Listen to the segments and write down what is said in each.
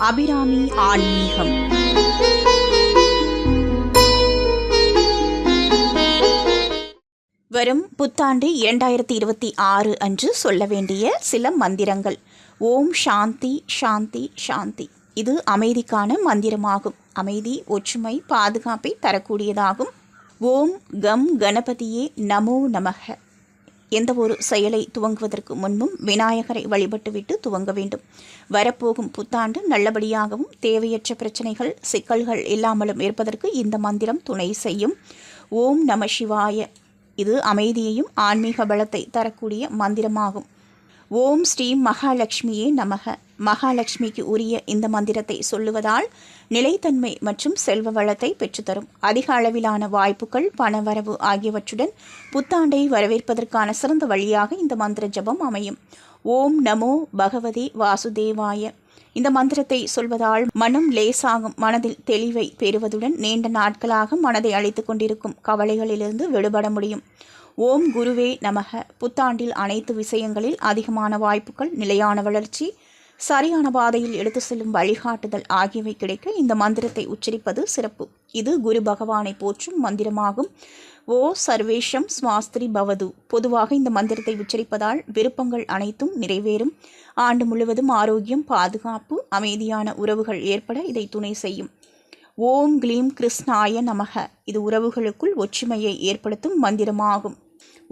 அபிராமி ஆன்மீகம். வரும் புத்தாண்டு 2026 அன்று சொல்ல வேண்டிய சில மந்திரங்கள். ஓம் சாந்தி சாந்தி சாந்தி. இது அமைதிக்கான மந்திரமாகும். அமைதி, ஒற்றுமை, பாதுகாப்பை தரக்கூடியதாகும். ஓம் கம் கணபதியே நமோ நமக. எந்த ஒரு செயலை துவங்குவதற்கு முன்பும் விநாயகரை வழிபட்டுவிட்டு துவங்க வேண்டும். வரப்போகும் புத்தாண்டு நல்லபடியாகவும் தேவையற்ற பிரச்சனைகள், சிக்கல்கள் இல்லாமலும் இருப்பதற்கு இந்த மந்திரம் துணை செய்யும். ஓம் நம சிவாய. இது அமைதியையும் ஆன்மீக பலத்தை தரக்கூடிய மந்திரமாகும். ஓம் ஸ்ரீ மகாலட்சுமியே நமக. மகாலட்சுமிக்கு உரிய இந்த மந்திரத்தை சொல்லுவதால் நிலைத்தன்மை மற்றும் செல்வ வளத்தை பெற்றுத்தரும். அதிக அளவிலான வாய்ப்புகள், பணவரவு ஆகியவற்றுடன் புத்தாண்டை வரவேற்பதற்கான சிறந்த வழியாக இந்த மந்திர ஜபம் அமையும். ஓம் நமோ பகவதே வாசுதேவாய. இந்த மந்திரத்தை சொல்வதால் மனம் லேசாகும். மனதில் தெளிவை பெறுவதுடன் நீண்ட நாட்களாக மனதை அழைத்து கொண்டிருக்கும் கவலைகளிலிருந்து விடுபட முடியும். ஓம் குருவே நமக. புத்தாண்டில் அனைத்து விஷயங்களில் அதிகமான வாய்ப்புகள், நிலையான வளர்ச்சி, சரியான பாதையில் எடுத்து செல்லும் வழிகாட்டுதல் ஆகியவை கிடைக்க இந்த மந்திரத்தை உச்சரிப்பது சிறப்பு. இது குரு பகவானை போற்றும் மந்திரமாகும். ஓ சர்வேஷம் ஸ்வாஸ்திரி பவது. பொதுவாக இந்த மந்திரத்தை உச்சரிப்பதால் விருப்பங்கள் அனைத்தும் நிறைவேறும். ஆண்டு முழுவதும் ஆரோக்கியம், பாதுகாப்பு, அமைதியான உறவுகள் ஏற்பட இதை துணை செய்யும். ஓம் க்ளீம் கிருஷ்ணாய நமக. இது உறவுகளுக்குள் ஒற்றுமையை ஏற்படுத்தும் மந்திரமாகும்.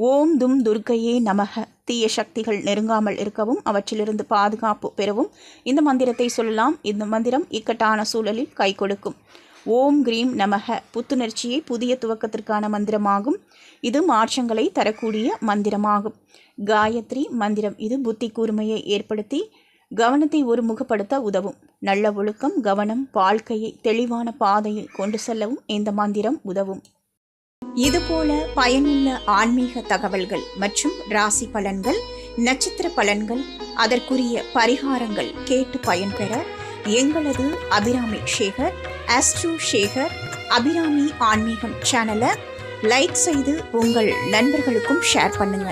ஓம் தும் துர்க்கையே நமக. தீய சக்திகள் நெருங்காமல் இருக்கவும் அவற்றிலிருந்து பாதுகாப்பு பெறவும் இந்த மந்திரத்தை சொல்லலாம். இந்த மந்திரம் இக்கட்டான சூழலில் கை கொடுக்கும். ஓம் கிரீம் நமக. புத்துணர்ச்சியை, புதிய துவக்கத்திற்கான மந்திரமாகும். இது மாற்றங்களை தரக்கூடிய மந்திரமாகும். காயத்ரி மந்திரம். இது புத்தி கூர்மையை ஏற்படுத்தி கவனத்தை ஒருமுகப்படுத்த உதவும். நல்ல ஒழுக்கம், கவனம் வாழ்க்கையை தெளிவான பாதையில் கொண்டு செல்லவும் இந்த மந்திரம் உதவும். இதுபோல பயனுள்ள ஆன்மீக தகவல்கள் மற்றும் ராசி பலன்கள், நட்சத்திர பலன்கள், அதற்குரிய பரிகாரங்கள் கேட்டு பயன்பெற எங்களது அபிராமி சேகர், ஆஸ்ட்ரோ சேகர், அபிராமி ஆன்மீகம் சேனலை லைக் செய்து உங்கள் நண்பர்களுக்கும் ஷேர் பண்ணுங்க.